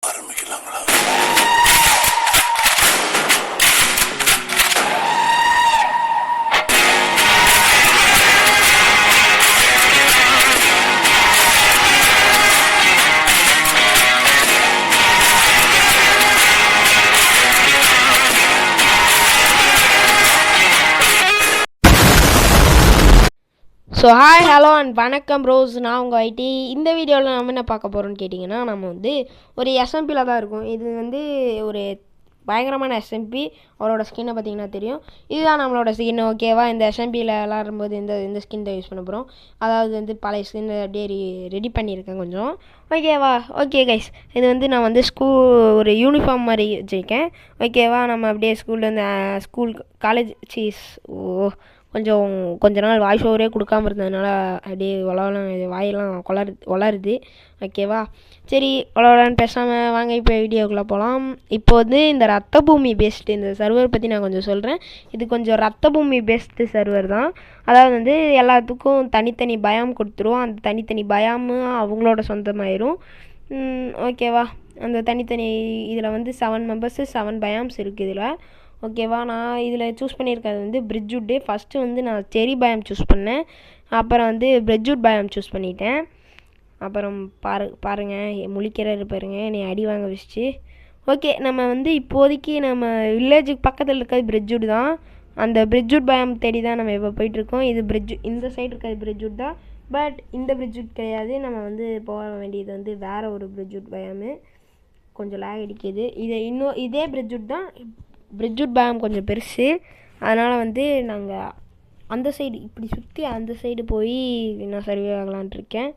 ஆரம்பிக்கலாங்களா? So hi hello and வணக்கம் pros, நான் உங்கள் ஐடி. இந்த வீடியோவில் நம்ம என்ன பார்க்க போகிறோம்னு கேட்டிங்கன்னா, நம்ம வந்து ஒரு எஸ்எம்பியில் தான் இருக்கும். இது வந்து ஒரு பயங்கரமான எஸ்எம்பி. அவரோட ஸ்கின்னை பார்த்தீங்கன்னா தெரியும். இதுதான் நம்மளோட ஸ்கின். ஓகேவா? இந்த எஸ்எம்பியில் விளாடும்போது இந்த ஸ்கின் தான் யூஸ் பண்ண போகிறோம். அதாவது வந்து பழைய ஸ்கின் அப்படியே ரெடி பண்ணியிருக்கேன் கொஞ்சம். ஓகேவா? ஓகே கைஸ், இது வந்து நான் வந்து ஒரு யூனிஃபார்ம் மாதிரி வச்சுருக்கேன். ஓகேவா? நம்ம அப்படியே ஸ்கூல் காலேஜ் கொஞ்ச நாள் வாய்ஸ் ஓவரே கொடுக்காம இருந்ததுனால அப்படியே வாயெல்லாம் வளருது. ஓகேவா? சரி, வளவலான்னு பேசாமல் வாங்க இப்போ வீடியோக்குள்ளே போகலாம். இப்போ வந்து இந்த ரத்த பூமி பேஸ்டு இந்த சர்வர் பற்றி நான் கொஞ்சம் சொல்கிறேன். இது கொஞ்சம் ரத்த பூமி பேஸ்டு சர்வர் தான். அதாவது வந்து எல்லாத்துக்கும் தனித்தனி பயம் கொடுத்துருவோம். அந்த தனித்தனி பயாமும் அவங்களோட சொந்தமாயிரும். ஓகேவா? அந்த தனித்தனி இதில் வந்து 7 மெம்பர்ஸு 7 பயாம்ஸ் இருக்குது இதில். ஓகேவா? நான் இதில் சூஸ் பண்ணியிருக்கிறது வந்து பிரிட்ஜ்வுட்டு. ஃபஸ்ட்டு வந்து நான் செரி பயம் சூஸ் பண்ணேன். அப்புறம் வந்து பிரிட்ஜ்வுட் பயம் சூஸ் பண்ணிட்டேன். அப்புறம் பாருங்கள் முழிக்கிறாரு பாருங்க, என்னை அடி வாங்க வச்சு. ஓகே, நம்ம வந்து இப்போதைக்கு நம்ம வில்லேஜுக்கு பக்கத்தில் இருக்கிறது பிரிட்ஜ்வுட் தான். அந்த பிரிட்ஜ்வுட் பயம் தேடி தான் நம்ம இப்போ போயிட்டுருக்கோம். இது இந்த சைடு இருக்கிறது பிரிட்ஜ்வுட் தான். பட் இந்த பிரிட்ஜ்வுட் கிடையாது. நம்ம வந்து போக வேண்டியது வந்து வேறு ஒரு பிரிட்ஜ்வுட் பயாமு. கொஞ்சம் லேக் அடிக்குது. இதே பிரிட்ஜ்வுட் தான். பிரிட்ஜ்வுட் பயம் கொஞ்சம் பெருசு. அதனால் வந்து நாங்கள் அந்த சைடு இப்படி சுற்றி அந்த சைடு போய் நான் சர்வே ஆகலான்ட்டு இருக்கேன்.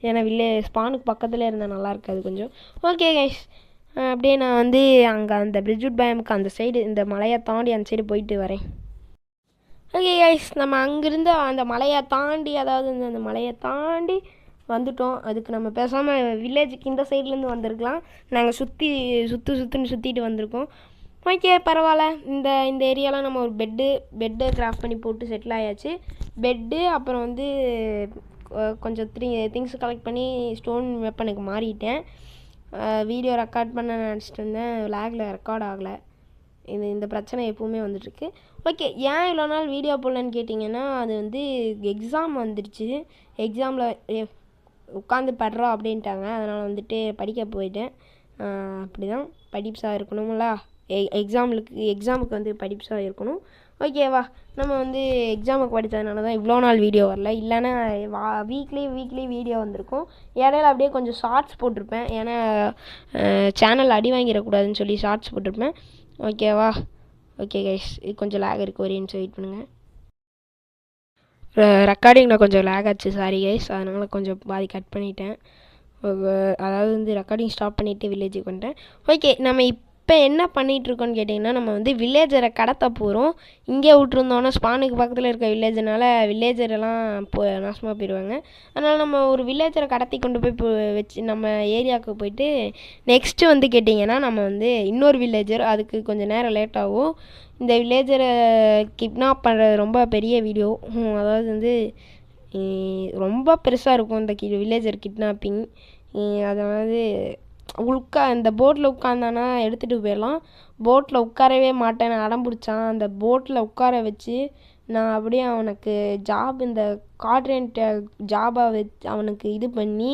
ஏன்னா ஸ்பானுக்கு பக்கத்தில் இருந்தால் நல்லா இருக்காது கொஞ்சம். ஓகே கைஸ், அப்படியே நான் வந்து அங்கே அந்த பிரிட்ஜ்வுட் பயமுக்கு அந்த சைடு இந்த மலையை தாண்டி அந்த சைடு போயிட்டு வரேன். ஓகே கைஸ், நம்ம அங்கேருந்து அந்த மலையை தாண்டி, அதாவது அந்த மலையை தாண்டி வந்துட்டோம். அதுக்கு நம்ம பேசாமல் வில்லேஜுக்கு இந்த சைட்லேருந்து வந்திருக்கலாம். நாங்கள் சுற்றிட்டு வந்திருக்கோம். ஓகே, பரவாயில்ல. இந்த ஏரியாவில் நம்ம ஒரு பெட்டு கிராஃப்ட் பண்ணி போட்டு செட்டில் ஆயாச்சு. பெட்டு அப்புறம் வந்து கொஞ்சம் திங்ஸ் கலெக்ட் பண்ணி ஸ்டோன் வெப்பனுக்கு மாறிட்டேன். வீடியோ ரெக்கார்ட் பண்ண நினச்சிட்டு இருந்தேன், லேகில் ரெக்கார்ட் ஆகலை. இந்த பிரச்சனை எப்போவுமே வந்துட்டுருக்கு. ஓகே, ஏன் இவ்வளோ நாள் வீடியோ போடலன்னு கேட்டிங்கன்னா, அது வந்து எக்ஸாம் வந்துடுச்சு. எக்ஸாமில் உட்காந்து படுறோம் அப்படின்ட்டாங்க. அதனால் வந்துட்டு படிக்க போயிட்டேன். அப்படி தான் படிப்ஸாக இருக்கணுங்களா? எக்ஸாமுக்கு வந்து படிப்ஸாக இருக்கணும். ஓகேவா? நம்ம வந்து எக்ஸாமுக்கு படித்ததுனால தான் இவ்வளோ நாள் வீடியோ வரல. இல்லைன்னா வீக்லி வீடியோ வந்திருக்கும். இடையில அப்படியே கொஞ்சம் ஷார்ட்ஸ் போட்டிருப்பேன். ஏன்னா சேனல் அடி வாங்கிடக்கூடாதுன்னு சொல்லி ஷார்ட்ஸ் போட்டிருப்பேன். ஓகேவா? ஓகே கைஸ், இது கொஞ்சம் லேக் இருக்குது, ஒரு நிமிஷம் வெயிட் பண்ணுங்கள். ரெக்கார்டிங்கில் கொஞ்சம் லேக் ஆச்சு, சாரி கைஸ். அதனால் கொஞ்சம் பாதி கட் பண்ணிட்டேன். அதாவது வந்து ரெக்கார்டிங் ஸ்டாப் பண்ணிவிட்டு வில்லேஜுக்கு வந்துட்டேன். ஓகே, நம்ம இப்போ என்ன பண்ணிகிட்ருக்கோன்னு கேட்டிங்கன்னா, நம்ம வந்து வில்லேஜரை கடத்த போகிறோம். இங்கே விட்டுருந்தோன்னா ஸ்பானுக்கு பக்கத்தில் இருக்க வில்லேஜனால் வில்லேஜரெல்லாம் நாசமாக போயிடுவாங்க. அதனால் நம்ம ஒரு வில்லேஜரை கடத்தி கொண்டு போய் வச்சு நம்ம ஏரியாவுக்கு போயிட்டு நெக்ஸ்ட்டு வந்து கேட்டிங்கன்னா, நம்ம வந்து இன்னொரு வில்லேஜர், அதுக்கு கொஞ்சம் நேரம் லேட் ஆகும். இந்த வில்லேஜரை கிட்னாப் பண்ணுறது ரொம்ப பெரிய வீடியோ. அதாவது வந்து ரொம்ப பெருசாக இருக்கும் இந்த வில்லேஜர் கிட்னாப்பிங். அதாவது இந்த போட்டில் உட்காந்தானா எடுத்துகிட்டு போயிடலாம். போட்டில் உட்காரவே மாட்டேன்னு அடம் பிடிச்சான். அந்த போட்டில் உட்கார வச்சு நான் அப்படியே அவனுக்கு இந்த கார்ட்ரேண்ட் ஜாபை வச்சு அவனுக்கு இது பண்ணி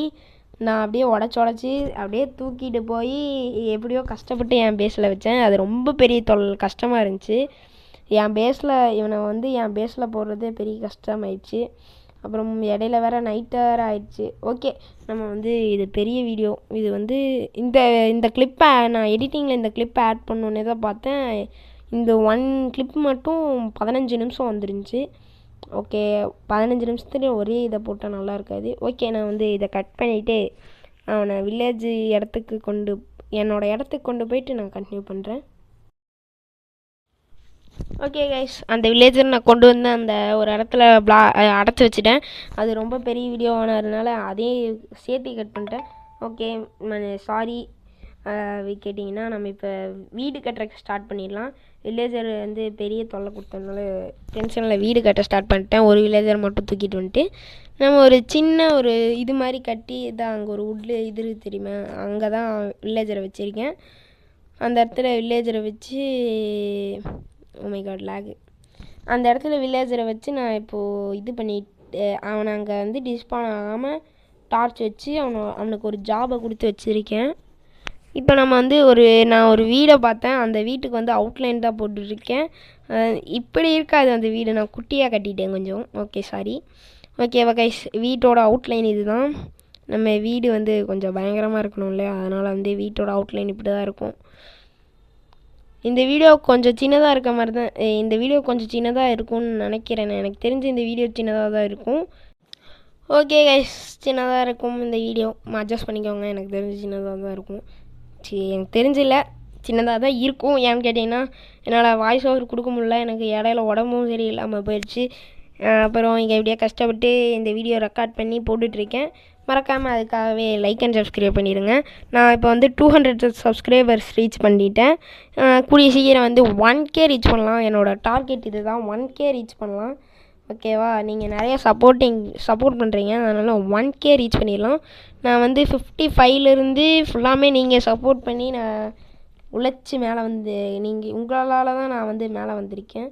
நான் அப்படியே உடச்சி அப்படியே தூக்கிட்டு போய் எப்படியோ கஷ்டப்பட்டு என் பேஸில் வச்சேன். அது ரொம்ப பெரிய கஷ்டமாக இருந்துச்சு. என் பேஸில் போடுறதே பெரிய கஷ்டமாயிடுச்சு. அப்புறம் இடையில வேறு நைட்டு வேறு ஆயிடுச்சு. ஓகே, நம்ம வந்து இது பெரிய வீடியோ. இது வந்து இந்த கிளிப்பை நான் எடிட்டிங்கில் இந்த கிளிப்பை ஆட் பண்ணோன்னே தான் பார்த்தேன். இந்த 1 கிளிப் மட்டும் 15 நிமிஷம் வந்துருந்துச்சு. ஓகே, 15 நிமிஷத்துலேயே ஒரே இதை போட்டால் நல்லா இருக்காது. ஓகே, நான் வந்து இதை கட் பண்ணிவிட்டு அவனை என்னோடய இடத்துக்கு கொண்டு போயிட்டு நான் கண்டினியூ பண்ணுறேன். ஓகே கைஸ், அந்த வில்லேஜர் நான் கொண்டு வந்து அந்த ஒரு இடத்துல அடைச்சி வச்சுட்டேன். அது ரொம்ப பெரிய வீடியோ ஆனதுனால அதையும் சேர்த்து கட் பண்ணிட்டேன். Okay, sorry. கேட்டிங்கன்னா நம்ம இப்போ வீடு கட்டுறதுக்கு ஸ்டார்ட் பண்ணிடலாம். வில்லேஜர் வந்து பெரிய தொல்லை கொடுத்ததுனால டென்ஷனில் வீடு கட்ட ஸ்டார்ட் பண்ணிட்டேன். ஒரு வில்லேஜர் மட்டும் தூக்கிட்டு வந்துட்டு நம்ம ஒரு சின்ன ஒரு இது மாதிரி கட்டி தான் அங்கே ஒரு உட்ல இது தெரியுமா, அங்கே தான் வில்லேஜரை வச்சுருக்கேன். அந்த இடத்துல வில்லேஜரை வச்சு மை காட் லேகு, அந்த இடத்துல வில்லேஜரை வச்சு நான் இப்போது இது பண்ணிட்டு அவனை அங்கே வந்து டிஸ்பான் ஆகாமல் டார்ச் வச்சு அவனுக்கு ஒரு ஜாபை கொடுத்து வச்சுருக்கேன். இப்போ நம்ம வந்து நான் ஒரு வீடை பார்த்தேன். அந்த வீட்டுக்கு வந்து அவுட்லைன் தான் போட்டுருக்கேன். இப்படி இருக்காது அந்த வீடு, நான் குட்டியாக கட்டிட்டேன் கொஞ்சம். Okay sorry. ஓகேவா கைஸ், வீட்டோட அவுட்லைன் இது தான். நம்ம வீடு வந்து கொஞ்சம் பயங்கரமாக இருக்கணும் இல்லையா, அதனால் வந்து வீட்டோட அவுட்லைன் இப்படி தான் இருக்கும். இந்த வீடியோ கொஞ்சம் சின்னதாக இருக்க மாதிரி தான், இந்த வீடியோ கொஞ்சம் சின்னதாக இருக்கும்னு நினைக்கிறேன். எனக்கு தெரிஞ்சு இந்த வீடியோ சின்னதாக தான் இருக்கும். ஓகே கைஸ், சின்னதாக இருக்கும் இந்த வீடியோ, அட்ஜஸ்ட் பண்ணிக்கோங்க. எனக்கு தெரிஞ்சு சின்னதாக தான் இருக்கும். சரி, எனக்கு தெரிஞ்சில்ல, சின்னதாக தான் இருக்கும். ஏன்னு கேட்டிங்கன்னா என்னால் வாய்ஸ் ஓவர் கொடுக்க முடியல, எனக்கு இடையில உடம்பும் சரியில்லாமல் போயிடுச்சு. அப்புறம் இங்கே எப்படியா கஷ்டப்பட்டு இந்த வீடியோ ரெக்கார்ட் பண்ணி போட்டுட்ருக்கேன். மறக்காமல் அதுக்காகவே லைக் அண்ட் சப்ஸ்கிரைப் பண்ணிடுங்க. நான் இப்போ வந்து 200 சப்ஸ்கிரைபர்ஸ் ரீச் பண்ணிட்டேன். கூடிய சீக்கிரம் வந்து 1K ரீச் பண்ணலாம். என்னோடய டார்கெட் இது தான், 1K ரீச் பண்ணலாம். ஓகேவா, நீங்கள் நிறைய சப்போர்ட் பண்ணுறீங்க, அதனால் 1K ரீச் பண்ணிடலாம். நான் வந்து 55லேருந்து ஃபுல்லாமே நீங்கள் சப்போர்ட் பண்ணி நான் உழைச்சி மேலே வந்து உங்களால் தான் நான் வந்து மேலே வந்திருக்கேன்.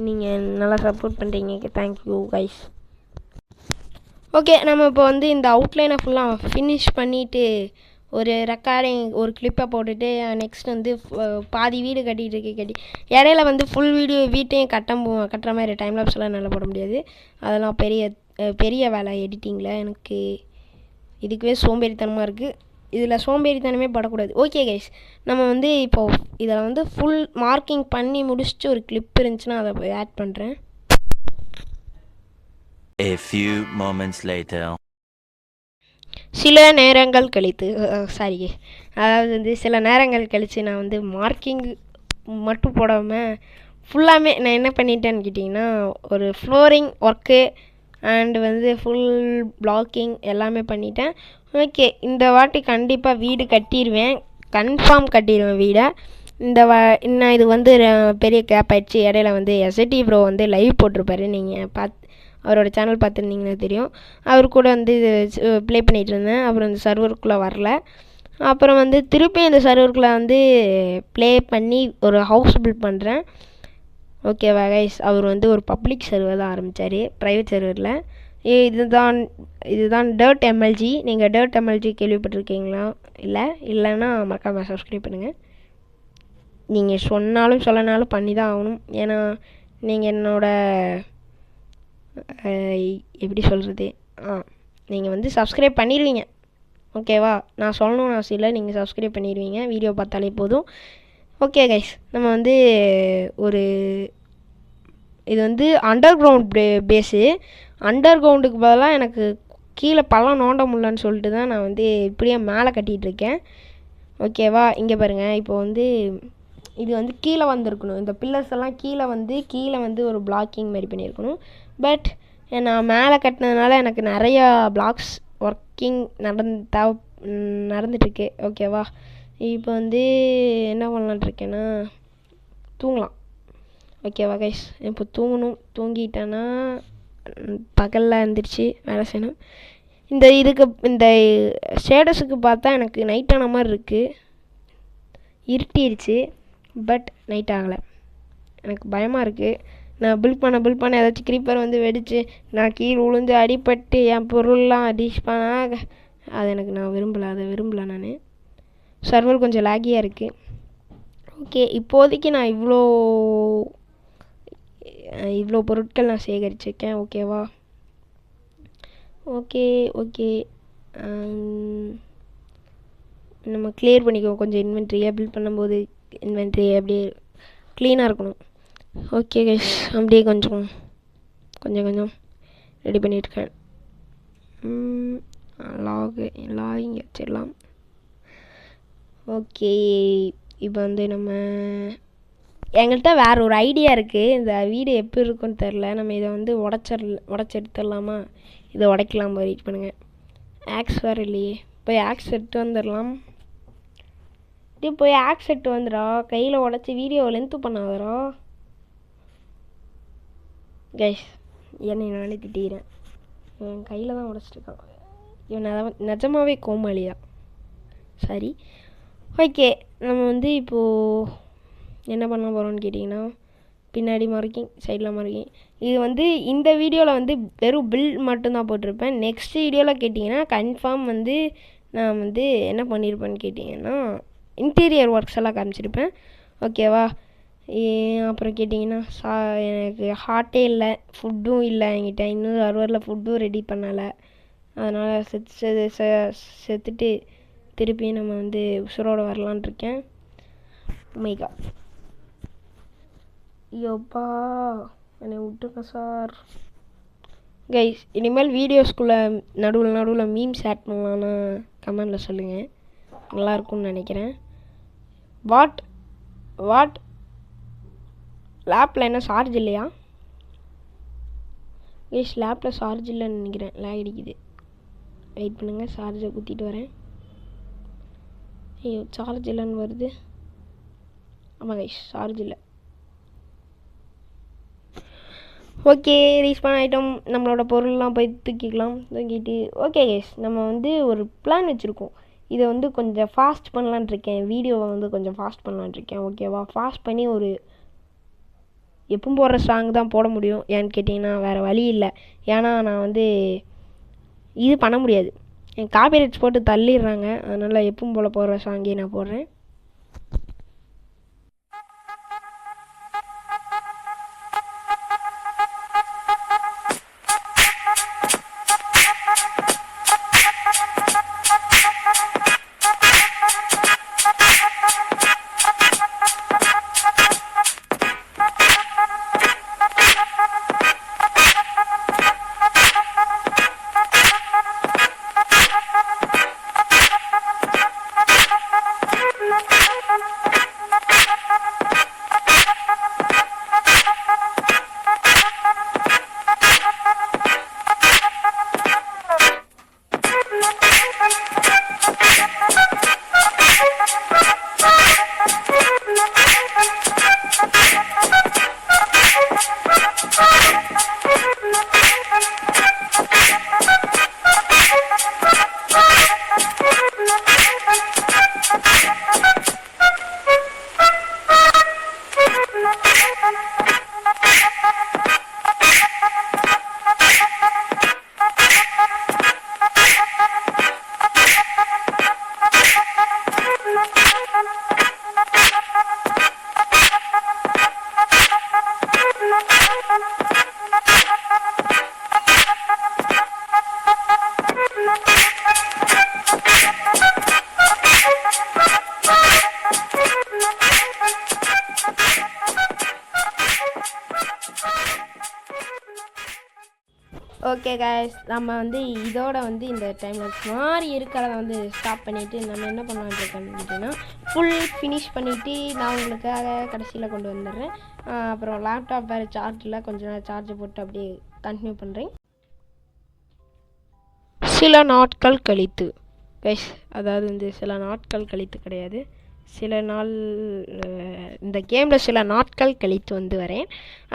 நீங்கள் நல்லா சப்போர்ட் பண்ணுறீங்க, தேங்க்யூ கைஸ். ஓகே, நம்ம இப்போ வந்து இந்த அவுட்லைனை ஃபுல்லாக ஃபினிஷ் பண்ணிவிட்டு ஒரு ரெக்கார்டிங் ஒரு கிளிப்பை போட்டுட்டு நெக்ஸ்ட் வந்து பாதி வீடு கட்டி இடையில வந்து ஃபுல் வீட்டையும் கட்டுற மாதிரி டைம் லாப்ஸ்லாம் நல்லா போட முடியாது. அதெல்லாம் பெரிய வேலை எடிட்டிங்கில். எனக்கு இதுக்குவே சோம்பேறித்தனமாக இருக்குது. இதில் சோம்பேறித்தனமே படக்கூடாது. ஓகே கைஸ், நம்ம வந்து இப்போது இதில் வந்து ஃபுல் மார்க்கிங் பண்ணி முடிச்சுட்டு ஒரு கிளிப் இருந்துச்சுன்னா அதை ஆட் பண்ணுறேன். A few moments later. சில நேரங்கள் கழித்து அதாவது வந்து சில நேரங்கள் கழித்து நான் வந்து மார்க்கிங் மட்டும் போடாமல் ஃபுல்லாமே நான் என்ன பண்ணிட்டேன்னு கேட்டிங்கன்னா ஒரு ஃப்ளோரிங் ஒர்க்கு அண்டு வந்து ஃபுல் பிளாக்கிங் எல்லாமே பண்ணிட்டேன். ஓகே, இந்த வாட்டி கண்டிப்பாக வீடு கட்டிடுவேன், கன்ஃபார்ம் கட்டிடுவேன் வீடை. இன்னும் இது வந்து பெரிய கேப் ஆகிடுச்சு. இடையில வந்து எஸ்ஐடி ப்ரோ வந்து லைவ் போட்டிருப்பாரு, நீங்கள் அவரோட சேனல் பார்த்துருந்தீங்கன்னா தெரியும். அவர் கூட வந்து இது ப்ளே பண்ணிகிட்டு இருந்தேன். அப்புறம் இந்த சர்வருக்குள்ளே வரல. அப்புறம் வந்து திருப்பி இந்த சர்வருக்குள்ளே வந்து ப்ளே பண்ணி ஒரு ஹவுஸ் பில்ட் பண்ணுறேன். ஓகேவா கைஸ், அவர் வந்து ஒரு பப்ளிக் சர்வர் தான் ஆரம்பித்தார், ப்ரைவேட் சர்வரில். இதுதான் டர்ட் எம்எல்ஜி. நீங்கள் டர்ட் எம்எல்ஜி கேள்விப்பட்டிருக்கீங்களா? இல்லைன்னா மறக்காமல் சப்ஸ்கிரைப் பண்ணுங்கள். நீங்கள் சொன்னாலும் சொல்லனாலும் பண்ணி தான் ஆகணும். ஏன்னா நீங்கள் என்னோட எப்படி சொல்கிறது, நீங்கள் வந்து சப்ஸ்கிரைப் பண்ணிடுவீங்க. ஓகேவா, நான் சொல்லணும்னு அவசியம் இல்லை, நீங்கள் சப்ஸ்கிரைப் பண்ணிடுவீங்க, வீடியோ பார்த்தாலே போதும். ஓகே கைஸ், நம்ம வந்து இது வந்து அண்டர் கிரவுண்ட் பேஸு. அண்டர் கிரவுண்டுக்கு பதிலாக எனக்கு கீழே பள்ளம் நோண்ட முடியலன்னு சொல்லிட்டு தான் நான் வந்து இப்படியே மேலே கட்டிகிட்ருக்கேன். ஓகேவா, இங்கே பாருங்கள், இப்போ வந்து இது வந்து கீழே வந்திருக்கணும். இந்த பில்லர்ஸ் எல்லாம் கீழே வந்து ஒரு பிளாக்கிங் மாதிரி பண்ணியிருக்கணும். பட் நான் மேலே கட்டினதுனால எனக்கு நிறையா பிளாக்ஸ் ஒர்க்கிங் நடந்துட்டுருக்கு. ஓகேவா, இப்போ வந்து என்ன பண்ணலான்ட்ருக்கேன்னா தூங்கலாம். ஓகேவா கைஸ், இப்போ தூங்கிட்டேன்னா பகலில் எழுந்திரிச்சு வேலை செய்யணும். இந்த ஸ்டேட்டஸுக்கு பார்த்தா எனக்கு நைட் ஆன மாதிரி இருக்குது, இருட்டிடுச்சு. பட் நைட் ஆகலை, எனக்கு பயமாக இருக்குது. நான் பில்ட் பண்ண ஏதாச்சும் க்ரீப்பர் வந்து வெடித்து நான் கீழே விழுந்து அடிப்பட்டு என் பொருள்லாம் பண்ண நான் விரும்பலை. நான் சர்வர் கொஞ்சம் லேகியாக இருக்குது. ஓகே, இப்போதைக்கு நான் இவ்வளோ பொருட்கள் நான் சேகரிச்சிருக்கேன். ஓகேவா, ஓகே நம்ம கிளியர் பண்ணிக்குவோம் கொஞ்சம் இன்வென்ட்ரியை. பில்ட் பண்ணும்போது இன்வென்ட்ரி அப்படியே க்ளீனாக இருக்கணும். ஓகே கைஸ், அப்படியே கொஞ்சம் ரெடி பண்ணியிருக்கேன். லாகிங் வச்சிடலாம். ஓகே, இப்போ வந்து எங்கள்கிட்ட வேறு ஒரு ஐடியா இருக்குது. இந்த வீடு எப்படி இருக்குன்னு தெரில. நம்ம இதை வந்து உடச்சி எடுத்துடலாமா? இதை உடைக்கலாம், வெயிட் பண்ணுங்கள். ஆக்ஸ் வேறு இல்லையே, போய் ஆக்ஸ் எடுத்து வந்துடலாம். டே போய் ஆக்செப்ட் வந்துடா, கையில் உடச்சி வீடியோ லென்த்து பண்ணாதரா கைஸ். என்னை நானே திட்டிக்கிறேன், என் கையில் தான் உடச்சிட்ருக்கான். இவன் நிஜமாவே கோமாளி தான். சரி ஓகே, நம்ம வந்து இப்போது என்ன பண்ண போகிறோம்னு கேட்டிங்கன்னா, பின்னாடி மார்க்கிங், சைடில் மார்க்கிங். இது வந்து இந்த வீடியோவில் வந்து வெறும் பில் மட்டும்தான் போட்டிருப்பேன். நெக்ஸ்ட் வீடியோவில் கேட்டிங்கன்னா கன்ஃபார்ம் வந்து நான் வந்து என்ன பண்ணியிருப்பேன்னு கேட்டிங்கன்னா இன்டீரியர் ஒர்க்ஸ் எல்லாம் காமிச்சிருப்பேன். ஓகேவா? அப்புறம் கேட்டிங்கன்னா எனக்கு ஹார்ட்டே இல்லை, ஃபுட்டும் இல்லை என்கிட்ட, இன்னும் சர்வரில் ஃபுட்டும் ரெடி பண்ணலை. அதனால் செத்துட்டு திருப்பி நம்ம வந்து உசுரோட வரலான் இருக்கேன். மைகா ஐயோப்பா என்னை விட்டுருங்க சார். கைஸ் இனிமேல் வீடியோஸ்குள்ளே நடுவில் மீம்ஸ் ஆட் பண்ணலான்னு கமெண்டில் சொல்லுங்கள், நல்லாயிருக்கும்னு நினைக்கிறேன். வாட் லேப்பில் என்ன சார்ஜ் இல்லையா? கைஸ் லேப்பில் சார்ஜ் இல்லைன்னு நினைக்கிறேன், லேக் அடிக்குது. வெயிட் பண்ணுங்கள், சார்ஜை குத்திட்டு வரேன். ஐயோ சார்ஜ் இல்லைன்னு வருது. ஆமாம் கைஸ் சார்ஜ் இல்லை. ஓகே ரீஸ்பான் ஐட்டம், நம்மளோட பொருள்லாம் போய் தூக்கிட்டு ஓகே கைஸ் நம்ம வந்து ஒரு பிளான் வச்சுருக்கோம். இதை வந்து கொஞ்சம் ஃபாஸ்ட் பண்ணலான் இருக்கேன், வீடியோவை வந்து கொஞ்சம் ஃபாஸ்ட் பண்ணலான் இருக்கேன். ஓகேவா? ஃபாஸ்ட் பண்ணி ஒரு எப்பவும் போடுற சாங் தான் போட முடியும். ஏன்னு கேட்டிங்கன்னா வேறு வழி இல்லை. ஏன்னா நான் வந்து இது பண்ண முடியாது, என் காப்பிரைட்ஸ் போட்டு தள்ளிடுறாங்க. அதனால் எப்பவும் போல் போடுற சாங்கே நான் போடுறேன். ஓகே கைஸ், நம்ம வந்து இதோட வந்து இந்த டைமில் மாதிரி இருக்கிறத வந்து ஸ்டாப் பண்ணிவிட்டு நம்ம என்ன பண்ணலான்னு இருக்கோம்னா ஃபுல் ஃபினிஷ் பண்ணிவிட்டு நான் உங்களுக்காக கடைசியில் கொண்டு வந்துடுறேன். அப்புறம் லேப்டாப் வேறு சார்ஜில் கொஞ்சம் நேரம் சார்ஜ் போட்டு அப்படியே கண்டினியூ பண்ணுறேன். சில நாட்கள் கழித்து கைஸ், அதாவது வந்து சில நாட்கள் கழித்து கிடையாது, சில நாள் இந்த கேமில் சில நாட்கள் கழித்து வந்து வரேன்.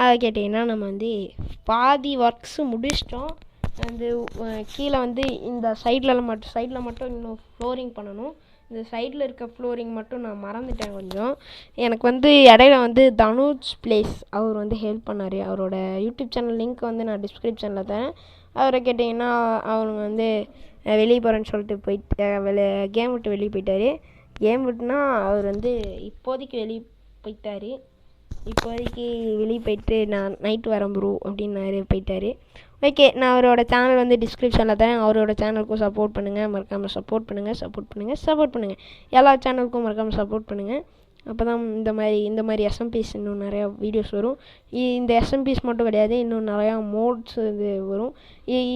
அதை கேட்டிங்கன்னா நம்ம வந்து பாதி ஒர்க்ஸு முடிச்சிட்டோம். வந்து கீழே வந்து இந்த சைடில் மட்டும் இன்னும் ஃப்ளோரிங் பண்ணணும். இந்த சைடில் இருக்க ஃப்ளோரிங் மட்டும் நான் மறந்துட்டேன் கொஞ்சம். எனக்கு வந்து இடையில வந்து தனுஷ் பிளேஸ் அவர் வந்து ஹெல்ப் பண்ணார். அவரோட யூடியூப் சேனல் லிங்க் வந்து நான் டிஸ்கிரிப்ஷனில் தரேன். அவரை கேட்டிங்கன்னா அவங்க வந்து வெளியே போகிறேன்னு சொல்லிட்டு கேம் விட்டு வெளியே போயிட்டார். கேம் விட்டுனா அவர் வந்து இப்போதைக்கு வெளியே போயிட்டு நான் நைட்டு வரேன் ப்ரோ அப்படின்னாரு, போயிட்டார். ஓகே, நான் அவரோட சேனல் வந்து டிஸ்கிரிப்ஷனில் தரேன். அவரோட சேனலுக்கும் சப்போர்ட் பண்ணுங்கள், மறக்காமல் சப்போர்ட் பண்ணுங்கள். எல்லா சேனலுக்கும் மறக்காமல் சப்போர்ட் பண்ணுங்கள். அப்போ தான் இந்த மாதிரி எஸ்எம்பிஸ் இன்னும் நிறையா வீடியோஸ் வரும். இந்த எஸ்எம்பிஸ் மட்டும் கிடையாது, இன்னும் நிறையா மோட்ஸ் இது வரும்.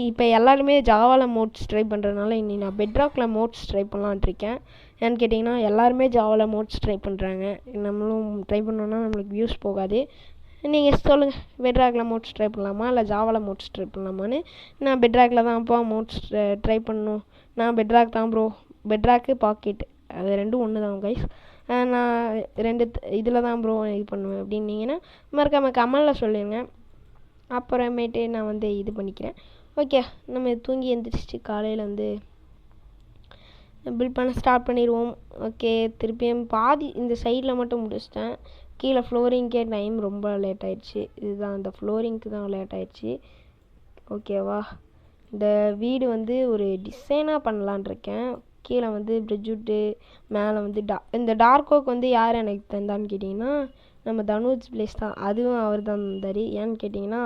இப்போ எல்லாருமே ஜாவாவில் மோட்ஸ் ட்ரை பண்ணுறதுனால இன்னி நான் பெட்ராக்கில் மோட்ஸ் ட்ரை பண்ணலான்ட்ருக்கேன். ஏன்னு கேட்டிங்கன்னா எல்லாருமே ஜாவாவில் மோட்ஸ் ட்ரை பண்ணுறாங்க, நம்மளும் ட்ரை பண்ணோன்னா நம்மளுக்கு வியூஸ் போகாது. நீங்கள் சொல்லுங்கள், பெட்ராக்கில் மோட்ஸ் ட்ரை பண்ணலாமா இல்லை ஜாவாவில் மோட்ஸ் ட்ரை பண்ணலாமான்னு. நான் பெட்ராக்கில் தான்ப்பா மோட்ஸ் ட்ரை பண்ணணும். நான் பெட்ராக் தான் ப்ரோ, பெட்ராக்கு பாக்கெட் அது ரெண்டும் ஒன்று தான் கைஸ். நான் 2 இதில் தான் ப்ரோ இது பண்ணுவேன் அப்படின்னீங்கன்னா மறக்காமல் கமெண்டில் சொல்லுங்க. அப்புறமேட்டு நான் வந்து இது பண்ணிக்கிறேன். ஓகே, நம்ம தூங்கி எழுந்திரிச்சிட்டு காலையில் வந்து பில்ட் பண்ண ஸ்டார்ட் பண்ணிடுவோம். ஓகே, திருப்பியும் பாதி இந்த சைடில் மட்டும் முடிச்சிட்டேன். கீழே ஃப்ளோரிங்க்கே டைம் ரொம்ப லேட் ஆயிடுச்சு. இதுதான் இந்த ஃப்ளோரிங்க்கு தான் லேட் ஆயிடுச்சு. ஓகேவா, இந்த வீடு வந்து ஒரு டிசைனாக பண்ணலான் இருக்கேன். கீழே வந்து பிரிட்ஜ் விட்டு மேலே வந்து இந்த டார்க் ஓக் வந்து யார் எனக்கு தந்தான்னு கேட்டிங்கன்னா நம்ம தனுஜ் பிளேஸ் தான். அதுவும் அவர் தான் தந்தார். ஏன்னு கேட்டிங்கன்னா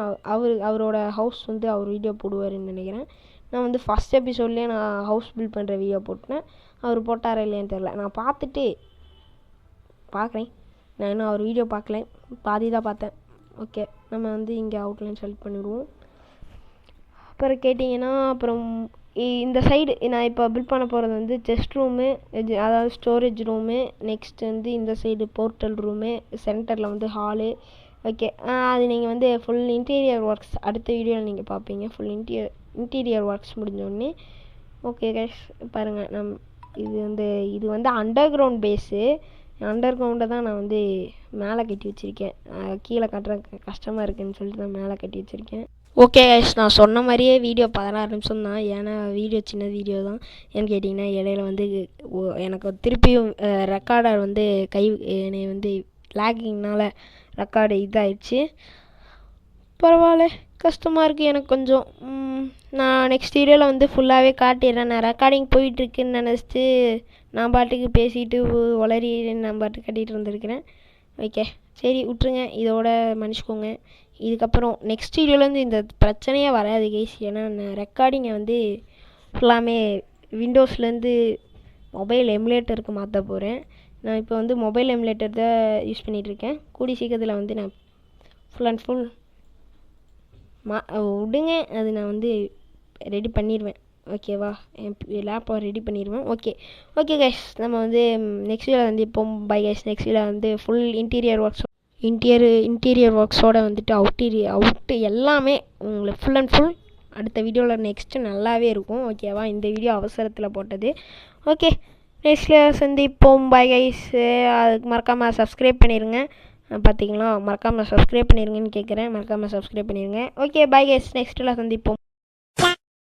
அவரோட ஹவுஸ் வந்து அவர் வீடியோ போடுவாருன்னு நினைக்கிறேன். நான் வந்து ஃபஸ்ட் எபிசோட்லேயே நான் ஹவுஸ் பில்ட் பண்ணுற வீடியோ போட்டேன். அவர் போட்டாரா இல்லையான்னு தெரில, நான் பார்த்துட்டு பார்க்குறேன். நான் இன்னும் அவர் வீடியோ பார்க்கல, பாதி தான் பார்த்தேன். ஓகே, நம்ம வந்து இங்கே அவுட்லைன் செலக்ட் பண்ணிவிடுவோம். அப்புறம் கேட்டிங்கன்னா அப்புறம் இந்த சைடு நான் இப்போ பில்ட் பண்ண போகிறது வந்து செஸ்ட் ரூமு, அதாவது ஸ்டோரேஜ் ரூமு, நெக்ஸ்ட் வந்து இந்த சைடு போர்ட்டல் ரூமு, சென்டரில் வந்து ஹாலு. ஓகே, அது நீங்கள் வந்து ஃபுல் இன்டீரியர் ஒர்க்ஸ் அடுத்த வீடியோவில் நீங்கள் பார்ப்பீங்க. ஃபுல் இன்டீரியர் ஒர்க்ஸ் முடிஞ்சோடனே. ஓகே கைஸ், பாருங்கள், இது வந்து அண்டர் கிரவுண்ட் பேஸு. அண்டர் கிரவுண்டை தான் நான் வந்து மேலே கட்டி வச்சுருக்கேன். கீழே கட்டுற கஷ்டமாக இருக்குதுன்னு சொல்லிட்டு நான் மேலே கட்டி வச்சுருக்கேன். ஓகே கைஸ், நான் சொன்ன மாதிரியே வீடியோ 16 நிமிஷம் தான். ஏன்னா வீடியோ சின்ன வீடியோ தான். ஏன்னு கேட்டிங்கன்னா இடையில வந்து எனக்கு திருப்பியும் ரெக்கார்டர் வந்து என்னை வந்து லேக்கிங்னால் ரெக்கார்டு இதாகிடுச்சு. பரவாயில்ல, கஷ்டமாக இருக்குது எனக்கு கொஞ்சம். நான் நெக்ஸ்ட் வீடியோவில் வந்து ஃபுல்லாகவே காட்டிடுறேன். நான் ரெக்கார்டிங் போயிட்டுருக்குன்னு நினச்சிட்டு நான் பாட்டுக்கு பேசிட்டு உளறி நான் பாட்டுக்கு கட்டிகிட்டு இருந்திருக்கிறேன். ஓகே, சரி விட்ருங்க, இதோட மன்னிச்சிக்கோங்க. இதுக்கப்புறம் நெக்ஸ்ட் வீடியோலேருந்து இந்த பிரச்சனையே வராது கைஸ். ஏன்னா நான் ரெக்கார்டிங்கை வந்து ஃபுல்லாமே விண்டோஸ்லேருந்து மொபைல் எமுலேட்டருக்கு மாற்ற போகிறேன். நான் இப்போ வந்து மொபைல் எமுலேட்டர் தான் யூஸ் பண்ணிகிட்ருக்கேன். கூடி சீக்கிரத்தில் வந்து நான் ஃபுல் அண்ட் ஃபுல் விடுங்க, அது நான் வந்து ரெடி பண்ணிடுவேன். ஓகேவா, என் லேப்பை ரெடி பண்ணிடுவேன். ஓகே கைஸ், நம்ம வந்து நெக்ஸ்ட் வீடியோவில் வந்து இப்போ பை கைஸ். நெக்ஸ்ட் வீடியோவில் வந்து ஃபுல் இன்டீரியர் ஒர்க்ஸோடு வந்துட்டு அவுட்டு எல்லாமே உங்களுக்கு ஃபுல் அண்ட் ஃபுல் அடுத்த வீடியோவில் நெக்ஸ்ட்டு நல்லாவே இருக்கும். ஓகேவா, இந்த வீடியோ அவசரத்தில் போட்டது. ஓகே, நெக்ஸ்ட்டில் சந்திப்போம். Bye guys. அதுக்கு மறக்காமல் சப்ஸ்கிரைப் பண்ணிடுங்க. பார்த்தீங்களா, மறக்காமல் சப்ஸ்கிரைப் பண்ணிடுங்கன்னு கேட்குறேன். மறக்காமல் சப்ஸ்கிரைப் பண்ணிடுங்க. ஓகே, பை கைஸ், நெக்ஸ்ட்டில் சந்திப்போம்.